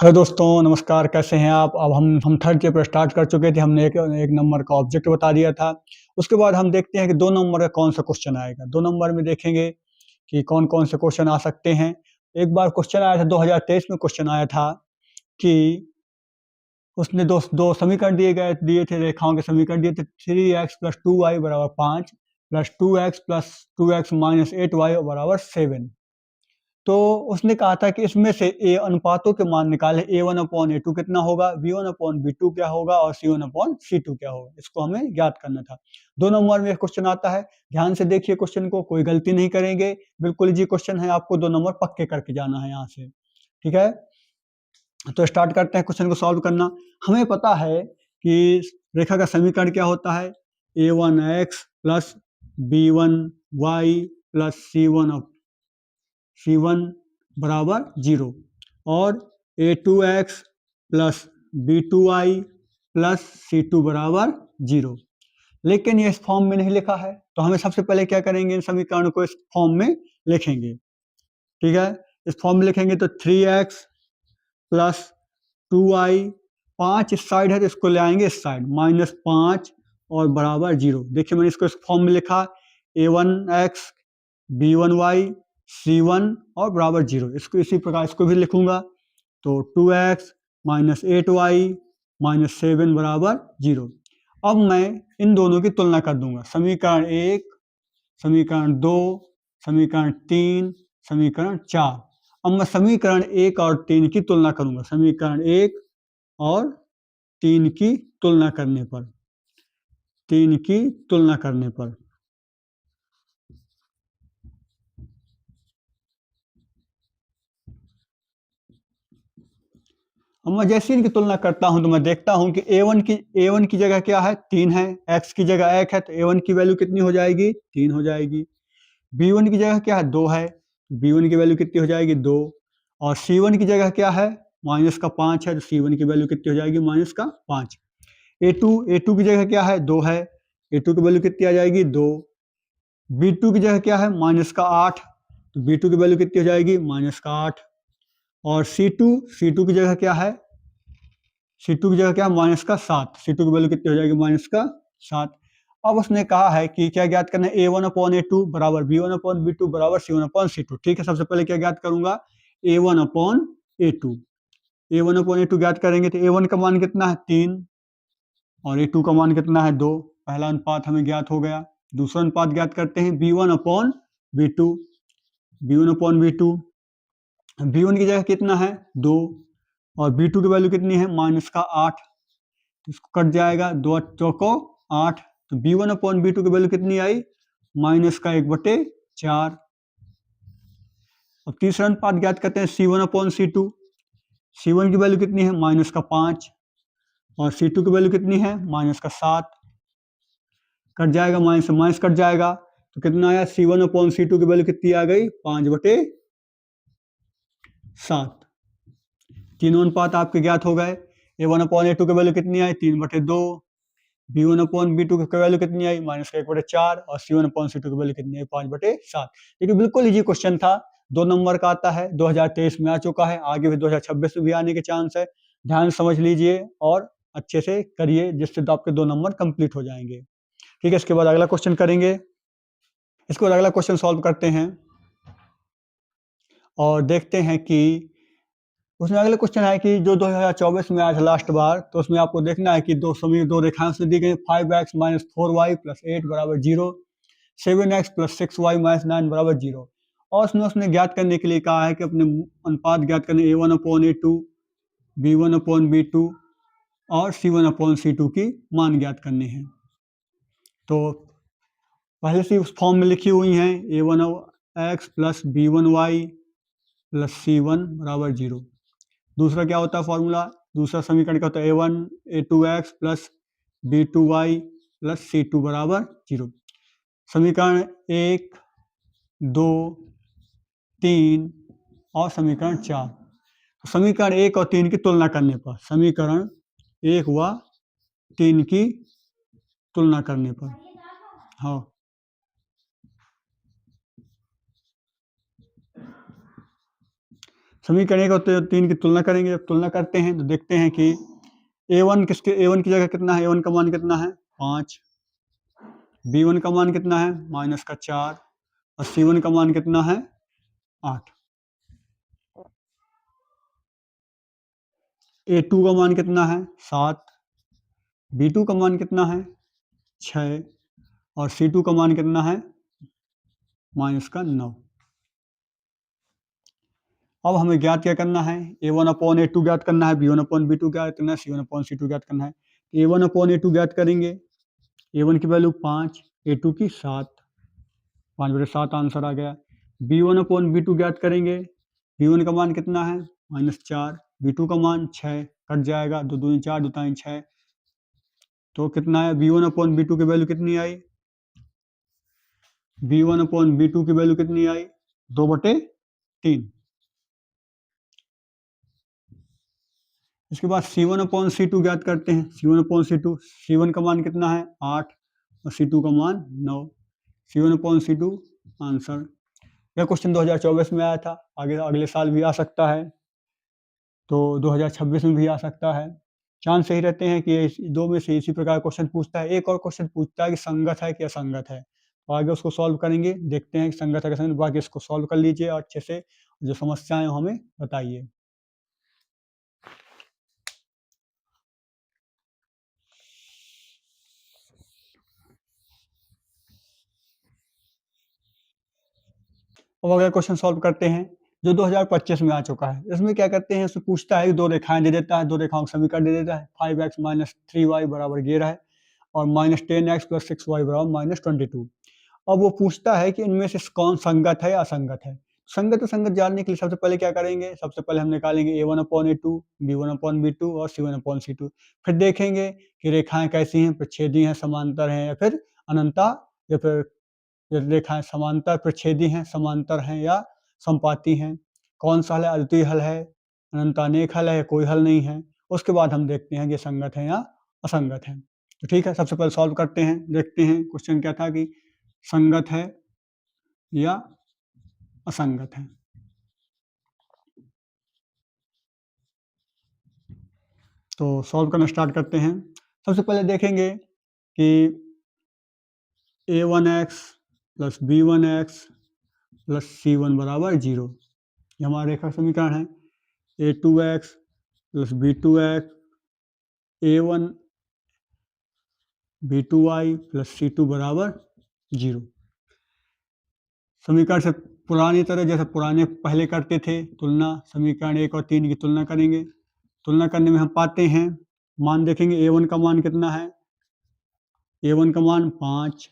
Hello दोस्तों, नमस्कार। कैसे हैं आप? अब हम थर्ड चैप्टर स्टार्ट कर चुके थे। हमने एक नंबर का ऑब्जेक्ट बता दिया था। उसके बाद हम देखते हैं कि 2 नंबर का कौन सा क्वेश्चन आएगा। 2 नंबर में देखेंगे कि कौन-कौन से क्वेश्चन आ सकते हैं। एक बार क्वेश्चन आया था 2023 में क्वेश्चन आया था कि उसने दो समीकरण दिए थे, रेखाओं के समीकरण दिए थे। 3x + 2y = 5 plus 2x + 2x - 8y = 7। तो उसने कहा था कि इसमें से ए अनुपातों के मान निकालें। A1/A2 कितना होगा, B1/B2 क्या होगा और C1/C2 क्या होगा। इसको हमें ज्ञात करना था। 2 नंबर में क्वेश्चन आता है। ध्यान से देखिए क्वेश्चन को, कोई गलती नहीं करेंगे। बिल्कुल इजी क्वेश्चन है, आपको 2 नंबर पक्के करके जाना है यहाँ से। ठीक है, तो स्टार्ट करते हैं क्वेश्चन को सॉल्व करना। हमें पता है कि रेखा का समीकरण क्या होता है, A1x + B1y + C1 बराबर 0 और A2x + B2y + C2 बराबर 0। लेकिन ये इस फॉर्म में नहीं लिखा है, तो हमें सबसे पहले क्या करेंगे, इन समीकरणों को इस फॉर्म में लिखेंगे। ठीक है, इस फॉर्म में लिखेंगे तो 3x + 2y, 5 इस साइड है तो इसको ले आएंगे इस साइड, -5 और बराबर 0। देखिए मैंने इसको इस फॉर्म में लिखा, A1x B1y C1 और बराबर 0। इसको इसी प्रकार इसको भी लिखूंगा, तो 2x - 8y - 7 बराबर 0। अब मैं इन दोनों की तुलना कर दूंगा, समीकरण 1, समीकरण 2, समीकरण 3, समीकरण 4। अब मैं समीकरण 1 और 3 की तुलना करूंगा। समीकरण 1 और 3 की तुलना करने पर, 3 की तुलना करने पर अब मैं जैसे इनकी तुलना करता हूं तो मैं देखता हूं कि A1 की जगह क्या है, 3 है। x की जगह 1 है तो A1 की वैल्यू कितनी हो जाएगी, 3 हो जाएगी। B1 की जगह क्या है, 2 है। B1 की वैल्यू कितनी हो जाएगी, 2। और C1 की जगह क्या है, -5 है, तो C1 की वैल्यू कितनी हो जाएगी, -5। A2 की जगह क्या है, 2 है। A2 की वैल्यू कितनी आ जाएगी, 2। B2 की जगह क्या है, -8, तो B2 की वैल्यू कितनी हो जाएगी, -8। और C2 की जगह क्या है, C2 की जगह क्या है, -7। C2 की वैल्यू कितनी हो जाएगी, -7। अब उसने कहा है कि क्या ज्ञात करना है, A1/A2 = B1/B2 = C1/C2। ठीक है, सबसे पहले क्या ज्ञात करूंगा, A1/A2। A1/A2 ज्ञात करेंगे तो A1 का मान कितना है, 3 और A2 का मान कितना है, 2। पहला अनुपात हमें ज्ञात हो गया। दूसरा अनुपात ज्ञात करते हैं, B1/B2। B1/B2, B1 की जगह कितना है, 2 और B2 की वैल्यू कितनी है, -8। इसको कट जाएगा, 2 चौको 8, तो B1/B2 की वैल्यू कितनी आई, -1/4। अब तीसरा अनुपात ज्ञात करते हैं, C1/C2। C1 की वैल्यू कितनी है, -5 और C2 की वैल्यू कितनी है, -7। कट जाएगा, माइनस से माइनस कट जाएगा, तो कितना आया, C1/C2 की वैल्यू कितनी आ गई, 5/7। तीनों अनुपात आपके ज्ञात हो गए। A1/A2 की वैल्यू कितनी आई, 3/2। B1/B2 की वैल्यू कितनी आई, -1/4 और C1/C2 की वैल्यू कितनी आई, 5/7। देखिए बिल्कुल इजी क्वेश्चन था, 2 नंबर का आता है, 2023 में आ चुका है, आगे भी 2026 में भी आने के चांस है। ध्यान समझ लीजिए और अच्छे से करिए, जिससे तो आपके 2 नंबर कंप्लीट हो जाएंगे। ठीक है, इसके बाद अगला क्वेश्चन करेंगे। इसके बाद अगला क्वेश्चन सॉल्व करते हैं और देखते हैं कि उसमें अगला क्वेश्चन है कि जो 2024 में आया था लास्ट बार, तो उसमें आपको देखना है कि दो रेखाएं उसने दी गई, 5x - 4y + 8 = 0, 7x + 6y - 9 = 0। और उसने ज्ञात करने के लिए कहा है कि अपने अनुपात ज्ञात करने, A1/A2, B1/B2 और C1/C2 की मान ज्ञात करने हैं। तो पहले से उस फॉर्म में लिखी हुई हैं, A1x + B1y + C1 = 0। दूसरा क्या होता है फॉर्मूला, दूसरा समीकरण क्या होता है, A2x + B2y + C2 = 0। समीकरण 1, 2, 3 और समीकरण 4। समीकरण 1 और 3 की तुलना करने पर, समीकरण 1 व 3 की तुलना करने पर, हाँ, समीकरण 1 और 3 की तुलना करेंगे। जब तुलना करते हैं तो देखते हैं कि a1 की जगह कितना है, a1 का मान कितना है 5, b1 का मान कितना है -4 और c1 का मान कितना है 8। a2 का मान कितना है 7, b2 का मान कितना है 6 और c2 का मान कितना है -9। अब हमें ज्ञात क्या करना है, a1/a2 ज्ञात करना है, b1/b2 ज्ञात करना है, c1/c2 ज्ञात करना है। a1/a2 ज्ञात करेंगे, a1 की वैल्यू 5, a2 की 7, 5/7 आंसर आ गया। b1/b2 ज्ञात करेंगे, b1 का मान कितना है -4, b2 का मान 6, कट जाएगा, 2 दूनी 4, 2 ताई 6, तो कितना है b1/b2 की वैल्यू कितनी आई, b1/b2 की वैल्यू कितनी आई 2/3। इसके बाद c1/c2 ज्ञात करते हैं। c1/c2, c1 का मान कितना है 8 और c2 का मान 9। c1/c2 answer. यह क्वेश्चन 2024 में आया था, आगे अगले साल भी आ सकता है, तो 2026 में भी आ सकता है। चांस सही रहते हैं कि दो में से इसी प्रकार क्वेश्चन पूछता है। एक और क्वेश्चन पूछता है कि संगत है कि असंगत है, तो आगे उसको सॉल्व करेंगे, देखते हैं कि संगत है कि असंगत। बाकी इसको सॉल्व कर लीजिए और अच्छे से जो समस्याएं हमें बताइए। अब अगला क्वेश्चन सॉल्व करते हैं जो 2025 में आ चुका है। इसमें क्या करते हैं, इसमें पूछता है कि दो रेखाएं दे देता है, दो रेखाओं का समीकरण दे देता है। 5x - 3y बराबर ये रहा है और -10x + 6y बराबर -22। अब वो पूछता है कि इनमें से कौन संगत है या असंगत है। संगत असंगत जानने के लिए सबसे पहले क्या करेंगे, सबसे पहले हम निकालेंगे a1/a2, b1/b2 और c1/c2। फिर देखेंगे कि रेखाएं कैसी हैं, प्रच्छेदी हैं, समांतर हैं या फिर अनंता, या फिर रेखाएं समांतर प्रच्छेदी हैं, समांतर हैं या संपाती हैं, कौन सा हल है, अद्वितीय हल है, अनंतानेक हल है, कोई हल नहीं है। उसके बाद हम देखते हैं कि संगत है या असंगत है। तो ठीक है, सबसे पहले सॉल्व करते हैं, देखते हैं क्वेश्चन क्या था कि संगत है या असंगत है। तो सॉल्व करना स्टार्ट करते हैं। सबसे पहले देखेंगे कि a1x + b1x + c1 बराबर 0, ये हमारा रेखा समीकरण है। a2x + b2x, a1 b2y + c2 बराबर 0। समीकरण से पुरानी तरह जैसे पुराने पहले करते थे तुलना, समीकरण 1 और 3 की तुलना करेंगे। तुलना करने में हम पाते हैं, मान देखेंगे a1 का मान कितना है, a1 का मान 5,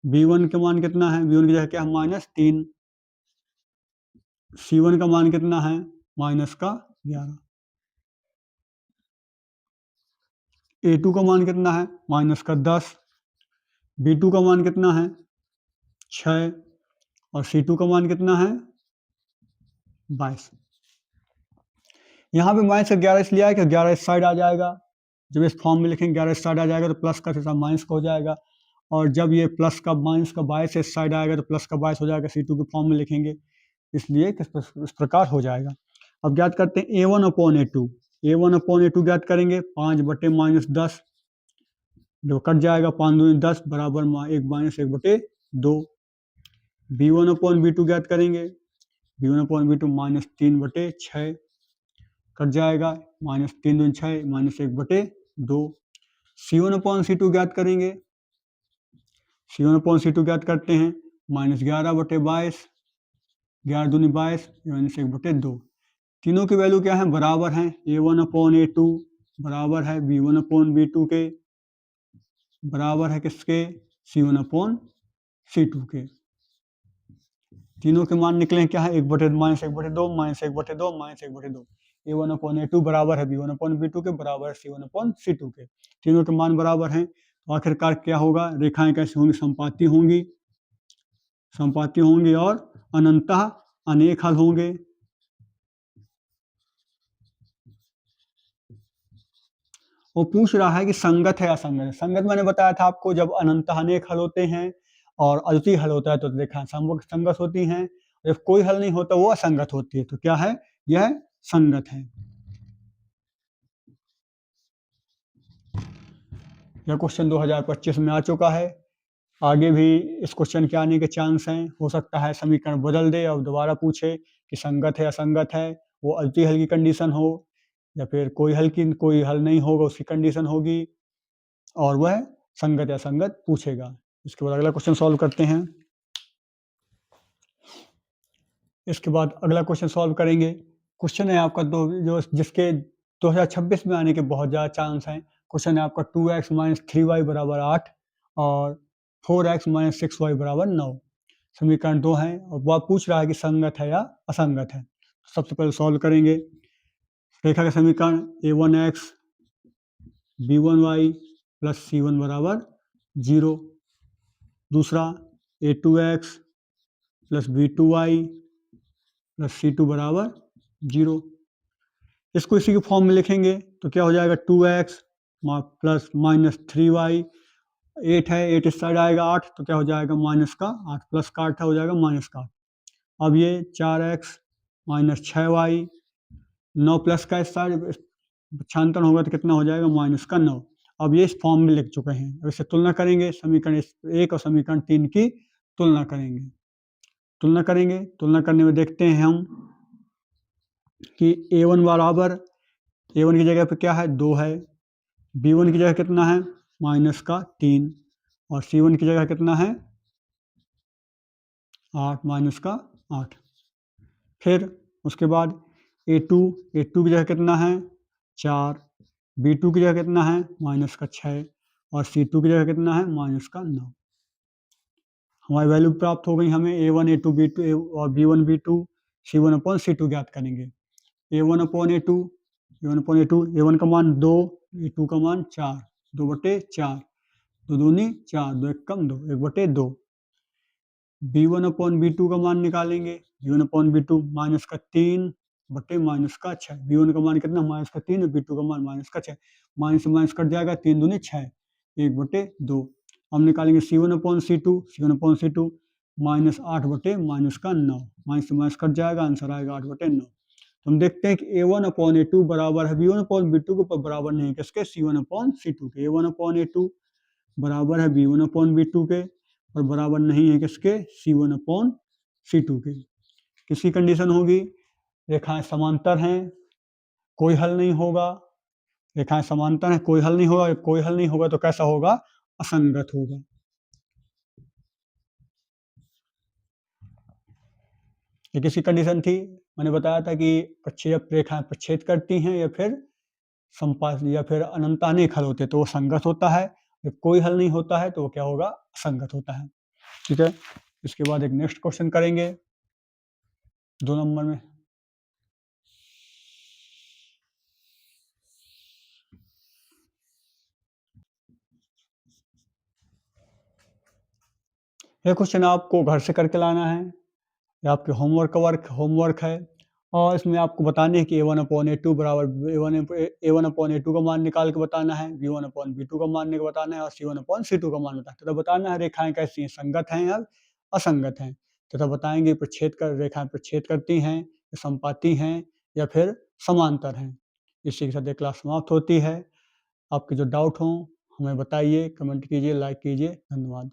b1 का मान कितना है, b1 की जगह क्या है -3, c1 का मान कितना है -11, a2 का मान कितना है -10, b2 का मान कितना है 6 और c2 का मान कितना है 22। यहाँ पे -11 इसलिए आया कि 11 इस साइड आ जाएगा। जब इस फॉर्म में लिखेंगे 11 इस साइड आ जाएगा तो प्लस का हिसाब माइनस का हो जाएगा, और जब ये प्लस का माइनस का 22 इस साइड आएगा तो प्लस का 22 हो जाएगा, c2 के फॉर्म में लिखेंगे, इसलिए इस प्रकार हो जाएगा। अब ज्ञात करते हैं a1/a2। a1/a2 ज्ञात करेंगे, 5/-10 जो कट जाएगा, 5 दूनी 10 बराबर 1 - 1/2। b1/b2 ज्ञात करेंगे, b1/b2 -3/6 कट जाएगा, -3 दूनी 6 -1/2। c1/c2 ज्ञात करेंगे, c1/c2 ज्ञात करते हैं, -11/22, 11 दूनी 22 -1/2। तीनों की वैल्यू क्या है, बराबर है। a1/a2 बराबर है b1/b2 के, बराबर है किसके, c1/c2 के। तीनों के मान निकले क्या है, -1/2 -1/2 -1/2। a1/a2 बराबर है b1/b2 के, बराबर है c1/c2 के। तीनों के मान बराबर हैं, तो आखिरकार क्या होगा, रेखाएं कैसी होंगी, संपाती होंगी, संपाती होंगी और अनंतः अनेक हल होंगे। वो पूछ रहा है कि संगत है या असंगत है। संगत मैंने बताया था आपको, जब अनंतः अनेक हल होते हैं और अद्वितीय हल होता है तो रेखाएं संगत होती हैं। जब कोई हल नहीं होता वो असंगत होती है। तो क्या है, यह संगत है। यह क्वेश्चन 2025 में आ चुका है। आगे भी इस क्वेश्चन के आने के चांस हैं। हो सकता है समीकरण बदल दे और दोबारा पूछे कि संगत है असंगत है, वो अति हल की कंडीशन हो या फिर कोई हल नहीं होगा उसकी कंडीशन होगी और वह संगत या असंगत पूछेगा। इसके बाद अगला क्वेश्चन सॉल्व करते हैं। इसके बाद अगला क्वेश्चन सॉल्व करेंगे। क्वेश्चन है आपका जिसके 2026 में आने के बहुत ज़्यादा चांस हैं। क्वेश्चन है आपका 2x - 3y = 8 और 4x - 6y = 9। समीकरण 2 हैं और वह पूछ रहा है कि संगत है या असंगत है। सबसे पहले सॉल्व करेंगे। रेखा का समीकरण a1x b1y + c1 = 0। दूसरा a2x + b2y + c2 = 0। इसको इसी के फॉर्म में लिखेंगे तो क्या हो जाएगा 2x + -3y, 8 है, 8 इस साइड आएगा 8 तो क्या हो जाएगा माइनस का 8 प्लस का 8 हो जाएगा माइनस का 8। अब ये 4x - 6y, 9 प्लस का इस साइड छांतन होगा तो कितना हो जाएगा -9। अब ये इस फॉर्म में लिख चुके हैं। अब इससे तुलना करेंगे, समीकरण 1 और समीकरण 3 की तुलना करेंगे। तुलना करने में देखते हैं हम कि a1 बराबर a1 की जगह पे क्या है 2 है, b1 की जगह कितना है -3 और c1 की जगह कितना है 8 -8। फिर उसके बाद a2 की जगह कितना है 4, b2 की जगह कितना है -6 और c2 की जगह कितना है -9। हमारी वैल्यू प्राप्त हो गई। हमें a1 a2 b2 और b1 b2 c1/c2 ज्ञात करेंगे। a1/a2 a1 का मान 2, a2 का मान 4, 2/4, 2 दूनी 4, 2 एक कम 2, 1/2। b1/b2 का मान निकालेंगे। b1/b2 -3 बटे -6। b1 का मान कितना -3 और b2 का मान -6। माइनस से माइनस कट जाएगा, 3 दूनी 6, 1/2। अब निकालेंगे c1/c2 -8 बटे -9। माइनस से माइनस कट जाएगा, आंसर आएगा 8/9। तो हम देखते हैं कि a1/a2 बराबर है b1/b2 के ऊपर बराबर नहीं किसके c1/c2 के। a1/a2 बराबर है b1/b2 के और बराबर नहीं है किसके c1/c2 के। किसकी कंडीशन होगी रेखाएं समांतर हैं कोई हल नहीं होगा। रेखाएं समांतर हैं कोई हल नहीं होगा। कोई हल नहीं होगा तो कैसा होगा असंगत होगा। ये किसकी कंडीशन थी मैंने बताया था कि प्रक्षेप रेखाएं प्रच्छेद करती हैं या फिर या फिर अनंतानेक हल होते तो वो संगत होता है। जब कोई हल नहीं होता है तो वो क्या होगा असंगत होता है। ठीक है, इसके बाद एक नेक्स्ट क्वेश्चन करेंगे 2 नंबर में। यह क्वेश्चन आपको घर से करके लाना है, ये आपके होमवर्क है और इसमें आपको बताने है कि a1/a2 बराबर a1/a2 का मान निकाल के बताना है, b1/b2 का मान बताना है और c1/c2 का मान बताना है। तथा बताना है रेखाएं कैसी हैं, संगत हैं या असंगत हैं। तथा बताएंगे रेखाएं प्रच्छेद करती हैं, समपाती हैं या फिर समांतर हैं। इसी के साथ ये क्लास समाप्त होती है। आपके जो डाउट हों हमें बताइए, कमेंट कीजिए, लाइक कीजिए। धन्यवाद।